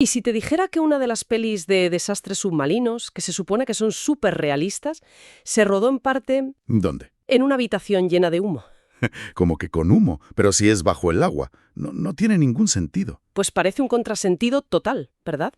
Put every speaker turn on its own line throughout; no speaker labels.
Y si te dijera que una de las pelis de desastres submarinos, que se supone que son súper realistas, se rodó en parte
¿Dónde?
en una habitación llena de humo.
Como que con humo, pero si es bajo el agua. No tiene ningún sentido.
Pues parece un contrasentido total, ¿verdad?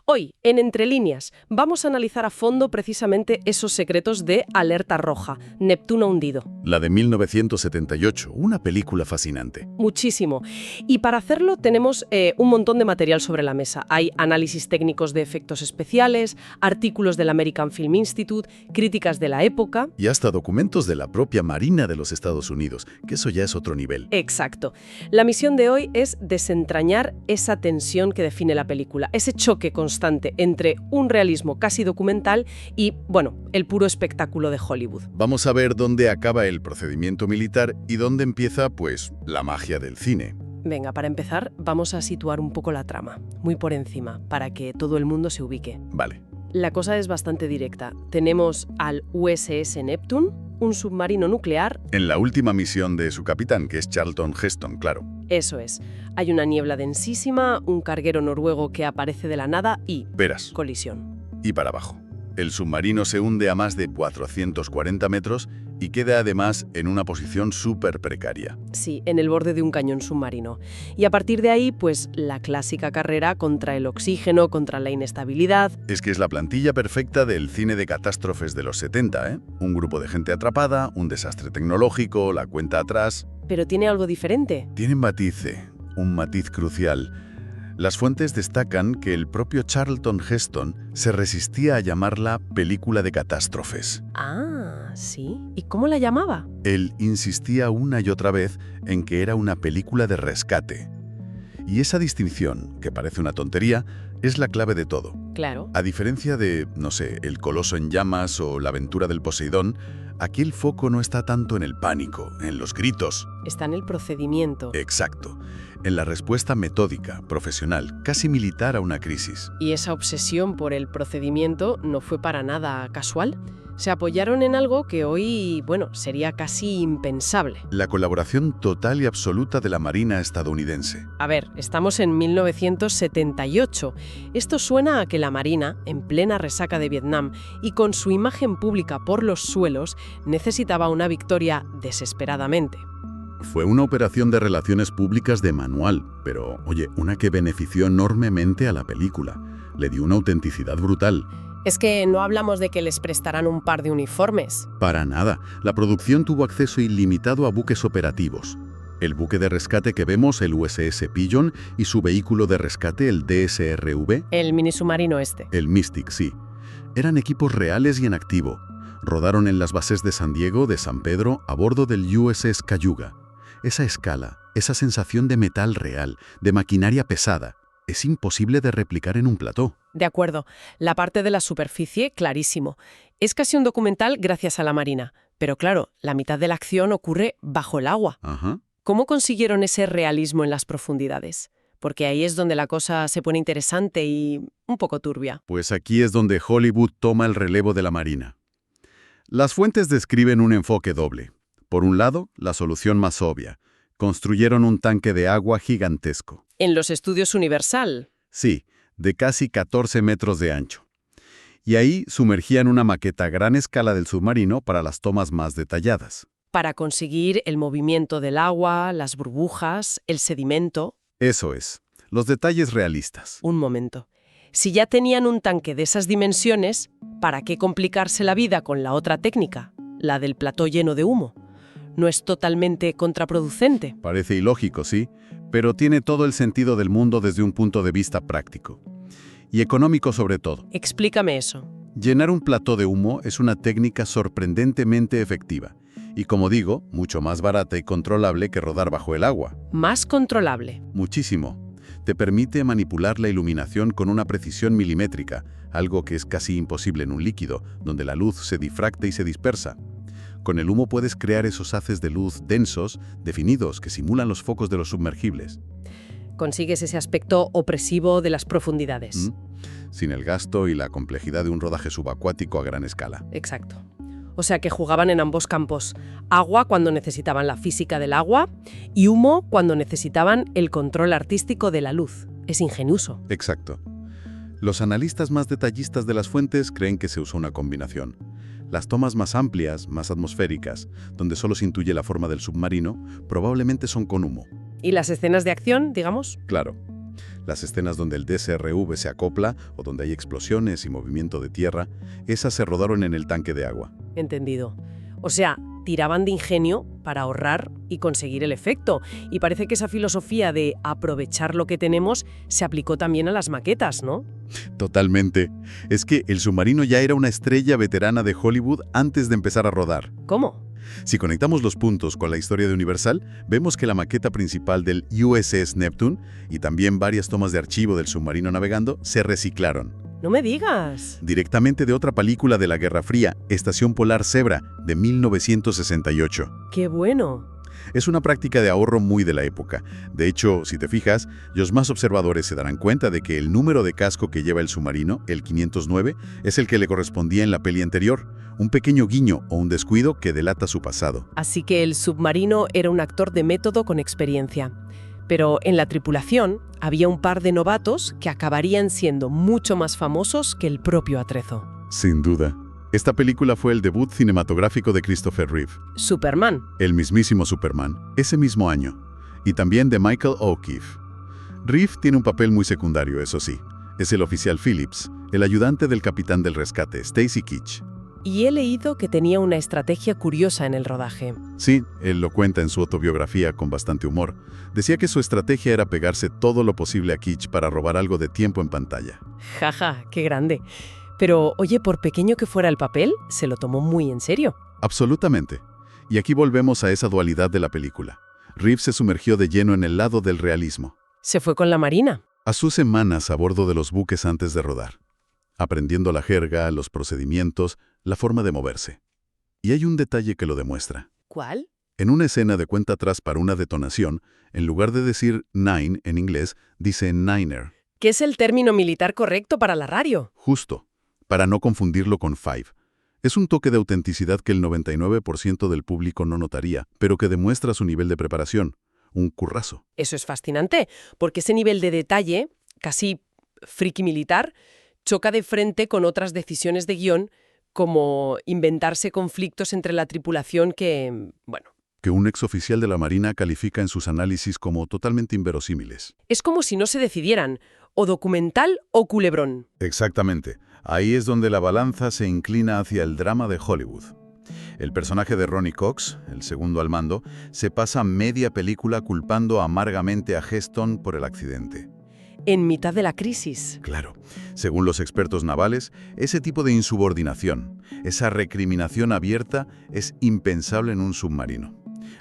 Hoy, en Entre Líneas, vamos a analizar a fondo precisamente esos secretos de Alerta Roja, Neptuno hundido.
La de 1978, una película fascinante.
Muchísimo. Y para hacerlo tenemos un montón de material sobre la mesa. Hay análisis técnicos de efectos especiales, artículos del American Film Institute, críticas de la época.
Y hasta documentos de la propia Marina de los Estados Unidos, que eso ya es otro nivel.
Exacto. La misión de hoy es desentrañar esa tensión que define la película, ese choque constante entre un realismo casi documental y, bueno, el puro espectáculo de Hollywood.
Vamos a ver dónde acaba el procedimiento militar y dónde empieza, pues, la magia del cine.
Venga, para empezar, vamos a situar un poco la trama, muy por encima, para que todo el mundo se ubique.
Vale.
La cosa es bastante directa. Tenemos al USS Neptune, un submarino nuclear.
En la última misión de su capitán, que es Charlton Heston, claro.
Eso es. Hay una niebla densísima, un carguero noruego que aparece de la nada y...
Verás.
colisión.
Y para abajo. El submarino se hunde a más de 440 metros y queda además en una posición súper precaria.
Sí, en el borde de un cañón submarino. Y a partir de ahí, pues la clásica carrera contra el oxígeno, contra la inestabilidad.
Es que es la plantilla perfecta del cine de catástrofes de los 70, ¿eh? Un grupo de gente atrapada, un desastre tecnológico, la cuenta atrás.
Pero tiene algo diferente.
Tiene un matiz crucial. Las fuentes destacan que el propio Charlton Heston se resistía a llamarla película de catástrofes.
Ah, sí. ¿Y cómo la llamaba?
Él insistía una y otra vez en que era una película de rescate. Y esa distinción, que parece una tontería, es la clave de todo.
Claro.
A diferencia de, no sé, El Coloso en llamas o La aventura del Poseidón, aquí el foco no está tanto en el pánico, en los gritos.
Está en el procedimiento.
Exacto. En la respuesta metódica, profesional, casi militar a una crisis.
Y esa obsesión por el procedimiento no fue para nada casual. Se apoyaron en algo que hoy, bueno, sería casi impensable.
La colaboración total y absoluta de la Marina estadounidense.
A ver, estamos en 1978. Esto suena a que la Marina, en plena resaca de Vietnam y con su imagen pública por los suelos, necesitaba una victoria desesperadamente.
Fue una operación de relaciones públicas de manual, pero, oye, una que benefició enormemente a la película. Le dio una autenticidad brutal.
Es que no hablamos de que les prestaran un par de uniformes.
Para nada. La producción tuvo acceso ilimitado a buques operativos. El buque de rescate que vemos, el USS Pigeon, y su vehículo de rescate, el DSRV.
El minisubmarino este.
El Mystic, sí. Eran equipos reales y en activo. Rodaron en las bases de San Diego, de San Pedro, a bordo del USS Cayuga. Esa escala, esa sensación de metal real, de maquinaria pesada, es imposible de replicar en un plató.
De acuerdo. La parte de la superficie, clarísimo. Es casi un documental gracias a la Marina. Pero claro, la mitad de la acción ocurre bajo el agua.
Ajá.
¿Cómo consiguieron ese realismo en las profundidades? Porque ahí es donde la cosa se pone interesante y un poco turbia.
Pues aquí es donde Hollywood toma el relevo de la Marina. Las fuentes describen un enfoque doble. Por un lado, la solución más obvia. Construyeron un tanque de agua gigantesco.
En los estudios Universal.
Sí, de casi 14 metros de ancho. Y ahí sumergían una maqueta a gran escala del submarino para las tomas más detalladas.
Para conseguir el movimiento del agua, las burbujas, el sedimento.
Eso es, los detalles realistas.
Un momento. Si ya tenían un tanque de esas dimensiones, ¿para qué complicarse la vida con la otra técnica, la del plató lleno de humo? ¿No es totalmente contraproducente?
Parece ilógico, sí, pero tiene todo el sentido del mundo desde un punto de vista práctico. Y económico sobre todo.
Explícame eso.
Llenar un plató de humo es una técnica sorprendentemente efectiva. Y como digo, mucho más barata y controlable que rodar bajo el agua.
Más controlable.
Muchísimo. Te permite manipular la iluminación con una precisión milimétrica, algo que es casi imposible en un líquido, donde la luz se difracta y se dispersa. Con el humo puedes crear esos haces de luz densos, definidos, que simulan los focos de los sumergibles.
Consigues ese aspecto opresivo de las profundidades.
Sin el gasto y la complejidad de un rodaje subacuático a gran escala.
Exacto. O sea que jugaban en ambos campos. Agua cuando necesitaban la física del agua y humo cuando necesitaban el control artístico de la luz. Es ingenioso.
Exacto. Los analistas más detallistas de las fuentes creen que se usó una combinación. Las tomas más amplias, más atmosféricas, donde solo se intuye la forma del submarino, probablemente son con humo.
¿Y las escenas de acción, digamos?
Claro. Las escenas donde el DSRV se acopla o donde hay explosiones y movimiento de tierra, esas se rodaron en el tanque de agua.
Entendido. O sea, tiraban de ingenio para ahorrar y conseguir el efecto. Y parece que esa filosofía de aprovechar lo que tenemos se aplicó también a las maquetas, ¿no?
Totalmente. Es que el submarino ya era una estrella veterana de Hollywood antes de empezar a rodar.
¿Cómo?
Si conectamos los puntos con la historia de Universal, vemos que la maqueta principal del USS Neptune y también varias tomas de archivo del submarino navegando se reciclaron.
No me digas.
Directamente de otra película de la Guerra Fría, Estación Polar Zebra, de 1968.
¡Qué bueno!
Es una práctica de ahorro muy de la época. De hecho, si te fijas, los más observadores se darán cuenta de que el número de casco que lleva el submarino, el 509, es el que le correspondía en la peli anterior. Un pequeño guiño o un descuido que delata su pasado.
Así que el submarino era un actor de método con experiencia. Pero en la tripulación había un par de novatos que acabarían siendo mucho más famosos que el propio atrezo.
Sin duda. Esta película fue el debut cinematográfico de Christopher Reeve.
Superman.
El mismísimo Superman, ese mismo año. Y también de Michael O'Keefe. Reeve tiene un papel muy secundario, eso sí. Es el oficial Phillips, el ayudante del capitán del rescate, Stacy Keach.
Y he leído que tenía una estrategia curiosa en el rodaje.
Sí, él lo cuenta en su autobiografía con bastante humor. Decía que su estrategia era pegarse todo lo posible a Keach para robar algo de tiempo en pantalla.
Jaja, qué grande. Pero, oye, por pequeño que fuera el papel, se lo tomó muy en serio.
Absolutamente. Y aquí volvemos a esa dualidad de la película. Reeve se sumergió de lleno en el lado del realismo.
Se fue con la Marina.
A sus semanas a bordo de los buques antes de rodar. Aprendiendo la jerga, los procedimientos, la forma de moverse. Y hay un detalle que lo demuestra.
¿Cuál?
En una escena de cuenta atrás para una detonación, en lugar de decir nine en inglés, dice niner.
¿Qué es el término militar correcto para la radio?
Justo, para no confundirlo con five. Es un toque de autenticidad que el 99% del público no notaría, pero que demuestra su nivel de preparación. Un currazo.
Eso es fascinante, porque ese nivel de detalle, casi friki militar, choca de frente con otras decisiones de guión, como inventarse conflictos entre la tripulación que, bueno...
Que un exoficial de la Marina califica en sus análisis como totalmente inverosímiles.
Es como si no se decidieran, o documental o culebrón.
Exactamente. Ahí es donde la balanza se inclina hacia el drama de Hollywood. El personaje de Ronny Cox, el segundo al mando, se pasa media película culpando amargamente a Heston por el accidente.
En mitad de la crisis.
Claro. Según los expertos navales, ese tipo de insubordinación, esa recriminación abierta, es impensable en un submarino.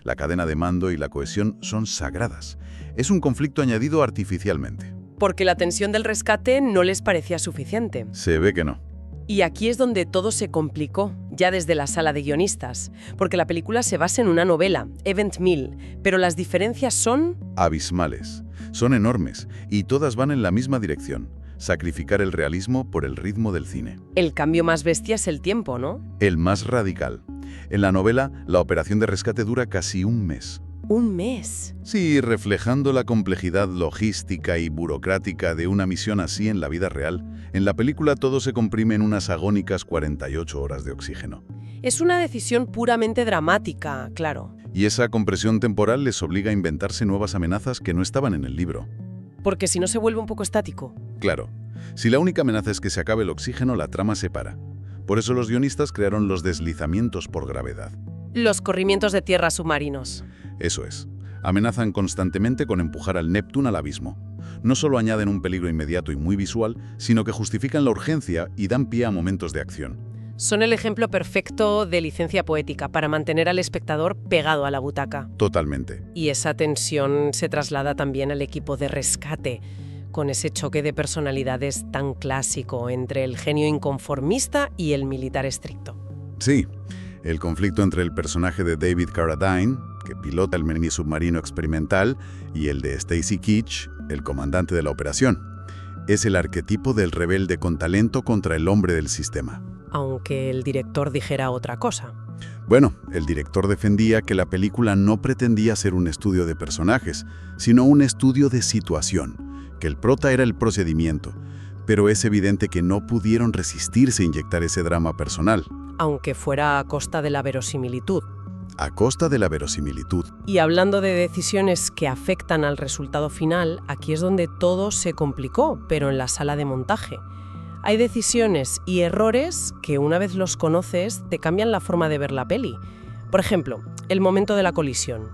La cadena de mando y la cohesión son sagradas. Es un conflicto añadido artificialmente.
Porque la tensión del rescate no les parecía suficiente.
Se ve que no.
Y aquí es donde todo se complicó, ya desde la sala de guionistas, porque la película se basa en una novela, Event 1000, pero las diferencias son...
abismales. Son enormes y todas van en la misma dirección. Sacrificar el realismo por el ritmo del cine.
El cambio más bestia es el tiempo, ¿no?
El más radical. En la novela, la operación de rescate dura casi un mes.
¿Un mes?
Sí, reflejando la complejidad logística y burocrática de una misión así en la vida real. En la película todo se comprime en unas agónicas 48 horas de oxígeno.
Es una decisión puramente dramática, claro.
Y esa compresión temporal les obliga a inventarse nuevas amenazas que no estaban en el libro.
Porque si no se vuelve un poco estático.
Claro. Si la única amenaza es que se acabe el oxígeno, la trama se para. Por eso los guionistas crearon los deslizamientos por gravedad.
Los corrimientos de tierra submarinos.
Eso es. Amenazan constantemente con empujar al Neptune al abismo. No solo añaden un peligro inmediato y muy visual, sino que justifican la urgencia y dan pie a momentos de acción.
Son el ejemplo perfecto de licencia poética para mantener al espectador pegado a la butaca.
Totalmente.
Y esa tensión se traslada también al equipo de rescate, con ese choque de personalidades tan clásico entre el genio inconformista y el militar estricto.
Sí, el conflicto entre el personaje de David Carradine, que pilota el mini submarino experimental, y el de Stacy Keach, el comandante de la operación. Es el arquetipo del rebelde con talento contra el hombre del sistema.
Aunque el director dijera otra cosa.
Bueno, el director defendía que la película no pretendía ser un estudio de personajes, sino un estudio de situación, que el prota era el procedimiento, pero es evidente que no pudieron resistirse a inyectar ese drama personal.
Aunque fuera a costa de la verosimilitud.
A costa de la verosimilitud.
Y hablando de decisiones que afectan al resultado final, aquí es donde todo se complicó, pero en la sala de montaje. Hay decisiones y errores que una vez los conoces te cambian la forma de ver la peli. Por ejemplo, el momento de la colisión.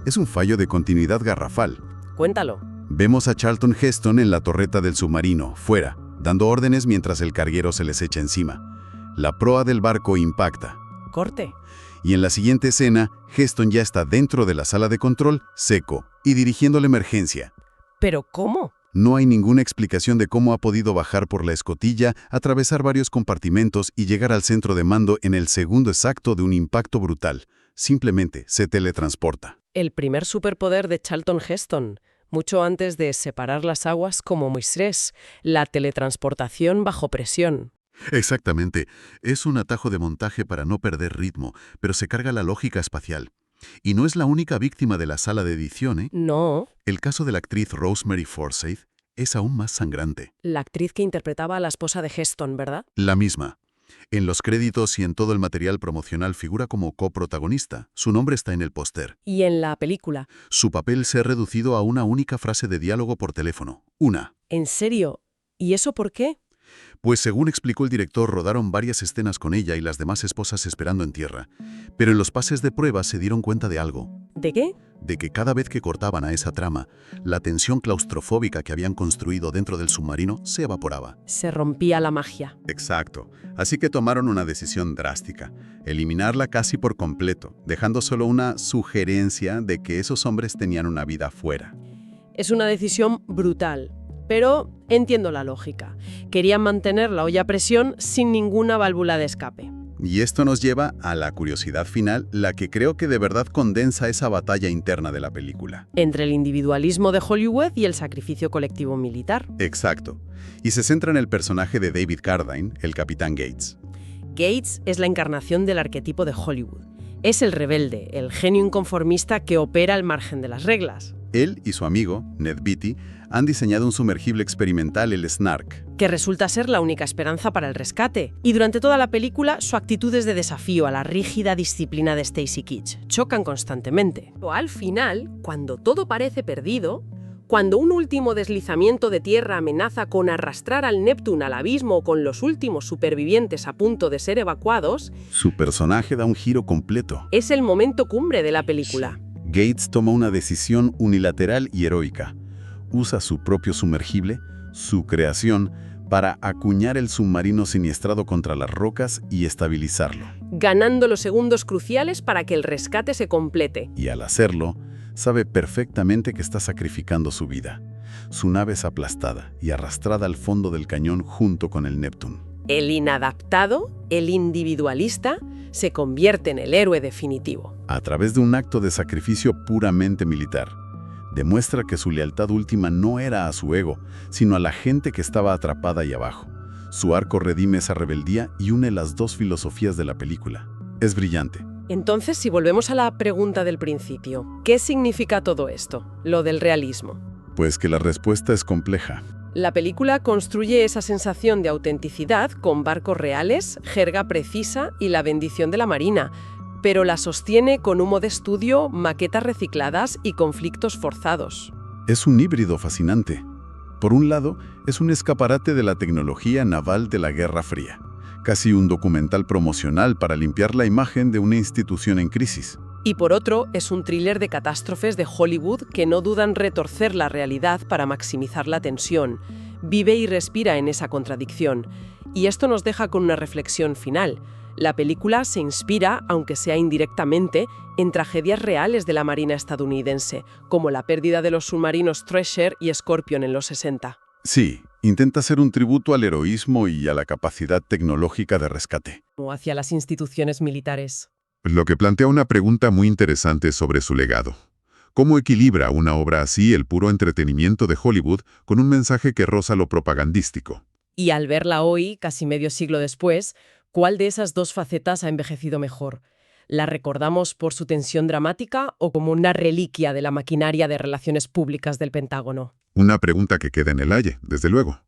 Es un fallo de continuidad garrafal.
Cuéntalo.
Vemos a Charlton Heston en la torreta del submarino, fuera, dando órdenes mientras el carguero se les echa encima. La proa del barco impacta.
Corte.
Y en la siguiente escena, Heston ya está dentro de la sala de control, seco, y dirigiendo la emergencia.
¿Pero cómo?
No hay ninguna explicación de cómo ha podido bajar por la escotilla, atravesar varios compartimentos y llegar al centro de mando en el segundo exacto de un impacto brutal. Simplemente se teletransporta.
El primer superpoder de Charlton Heston, mucho antes de separar las aguas como Moisés, la teletransportación bajo presión.
Exactamente. Es un atajo de montaje para no perder ritmo, pero se carga la lógica espacial. Y no es la única víctima de la sala de edición, ¿eh?
No.
El caso de la actriz Rosemary Forsyth es aún más sangrante.
La actriz que interpretaba a la esposa de Heston, ¿verdad?
La misma. En los créditos y en todo el material promocional figura como coprotagonista. Su nombre está en el póster.
Y en la película.
Su papel se ha reducido a una única frase de diálogo por teléfono. Una.
¿En serio? ¿Y eso por qué?
Pues según explicó el director, rodaron varias escenas con ella y las demás esposas esperando en tierra. Pero en los pases de prueba se dieron cuenta de algo.
¿De qué?
De que cada vez que cortaban a esa trama, la tensión claustrofóbica que habían construido dentro del submarino se evaporaba.
Se rompía la magia.
Exacto. Así que tomaron una decisión drástica, eliminarla casi por completo, dejando solo una sugerencia de que esos hombres tenían una vida fuera.
Es una decisión brutal, pero entiendo la lógica. Querían mantener la olla a presión sin ninguna válvula de escape.
Y esto nos lleva a la curiosidad final, la que creo que de verdad condensa esa batalla interna de la película.
Entre el individualismo de Hollywood y el sacrificio colectivo militar.
Exacto. Y se centra en el personaje de David Carradine, el Capitán Gates.
Gates es la encarnación del arquetipo de Hollywood. Es el rebelde, el genio inconformista que opera al margen de las reglas.
Él y su amigo, Ned Beatty, han diseñado un sumergible experimental, el Snark,
que resulta ser la única esperanza para el rescate. Y durante toda la película, su actitud es de desafío a la rígida disciplina de Stacy Keach. Chocan constantemente. Pero al final, cuando todo parece perdido, cuando un último deslizamiento de tierra amenaza con arrastrar al Neptune al abismo con los últimos supervivientes a punto de ser evacuados,
su personaje da un giro completo.
Es el momento cumbre de la película.
Gates toma una decisión unilateral y heroica. Usa su propio sumergible, su creación, para acuñar el submarino siniestrado contra las rocas y estabilizarlo.
Ganando los segundos cruciales para que el rescate se complete.
Y al hacerlo, sabe perfectamente que está sacrificando su vida. Su nave es aplastada y arrastrada al fondo del cañón junto con el Neptune.
El inadaptado, el individualista, se convierte en el héroe definitivo.
A través de un acto de sacrificio puramente militar, demuestra que su lealtad última no era a su ego, sino a la gente que estaba atrapada ahí abajo. Su arco redime esa rebeldía y une las dos filosofías de la película. Es brillante.
Entonces, si volvemos a la pregunta del principio, ¿qué significa todo esto, lo del realismo?
Pues que la respuesta es compleja.
La película construye esa sensación de autenticidad con barcos reales, jerga precisa y la bendición de la Marina, pero la sostiene con humo de estudio, maquetas recicladas y conflictos forzados.
Es un híbrido fascinante. Por un lado, es un escaparate de la tecnología naval de la Guerra Fría, casi un documental promocional para limpiar la imagen de una institución en crisis.
Y por otro, es un thriller de catástrofes de Hollywood que no dudan retorcer la realidad para maximizar la tensión. Vive y respira en esa contradicción. Y esto nos deja con una reflexión final. La película se inspira, aunque sea indirectamente, en tragedias reales de la Marina estadounidense, como la pérdida de los submarinos Treasure y Scorpion en los 60.
Sí, intenta ser un tributo al heroísmo y a la capacidad tecnológica de rescate.
O hacia las instituciones militares.
Lo que plantea una pregunta muy interesante sobre su legado. ¿Cómo equilibra una obra así el puro entretenimiento de Hollywood con un mensaje que roza lo propagandístico?
Y al verla hoy, casi medio siglo después, ¿cuál de esas dos facetas ha envejecido mejor? ¿La recordamos por su tensión dramática o como una reliquia de la maquinaria de relaciones públicas del Pentágono?
Una pregunta que queda en el aire, desde luego.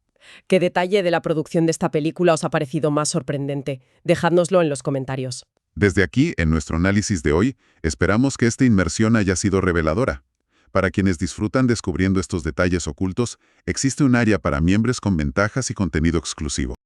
¿Qué detalle de la producción de esta película os ha parecido más sorprendente? Dejádnoslo en los comentarios.
Desde aquí, en nuestro análisis de hoy, esperamos que esta inmersión haya sido reveladora. Para quienes disfrutan descubriendo estos detalles ocultos, existe un área para miembros con ventajas y contenido exclusivo.